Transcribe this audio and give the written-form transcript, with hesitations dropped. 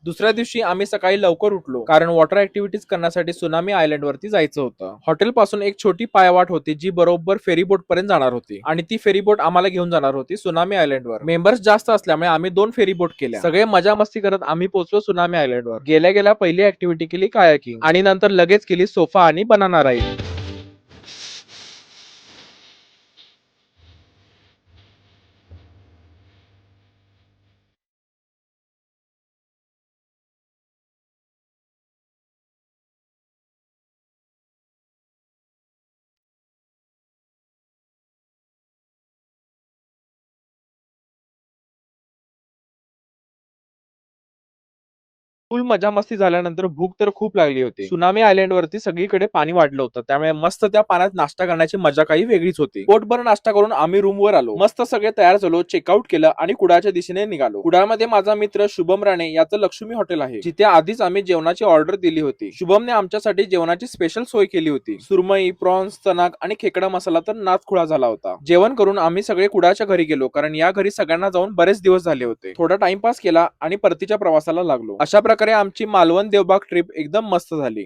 दुसऱ्या दिवशी आम्ही सकाळी लवकर उठलो कारण वॉटर ऍक्टिव्हिटीज करण्यासाठी सुनामी आयलंड वरती जायचं होतं. हॉटेल पासून एक छोटी पायवाट होती जी बरोबर फेरीबोट पर्यंत जाणार होती आणि ती फेरीबोट आम्हाला घेऊन जाणार होती सुनामी आयलंड वर. मेंबर्स जास्त असल्यामुळे आम्ही 2 फेरीबोट केल्या. सगळे मजा मस्ती करत आम्ही पोहोचलो सुनामी आयलंड वर. गेल्या गेल्या पहिली ऍक्टिव्हिटी केली कायाकिंग आणि नंतर लगेच केली सोफा आणि बनाना राईड. फुल मजा मस्ती झाल्यानंतर भूक तर खूप लागली होती. सुनामी आयलंड वरती सगळीकडे पाणी वाढलं होतं त्यामुळे मस्त त्या पाण्यात नाश्ता करण्याची मजा काही वेगळीच होती. पोटभर नाश्ता करून आम्ही रूम वर आलो. मस्त सगळे तयार झालो, चेकआउट केलं आणि कुडाळच्या दिशेने निघालो. कुडाळमध्ये माझा मित्र शुभम राणे याचं लक्ष्मी हॉटेल आहे जिथे आधीच आम्ही जेवणाची ऑर्डर दिली होती. शुभमने आमच्यासाठी जेवणाची स्पेशल सोय केली होती. सुरमई, प्रॉन्स, चनाक आणि खेकडा मसाला तर नाचखुळा झाला होता. जेवण करून आम्ही सगळे कुडाळच्या घरी गेलो कारण या घरी सगळ्यांना जाऊन बरेच दिवस झाले होते. थोडा टाइमपास केला आणि परतीच्या प्रवासाला लागलो. अशा प्रकारे आमची मालवण देवबाग ट्रिप एकदम मस्त झाली.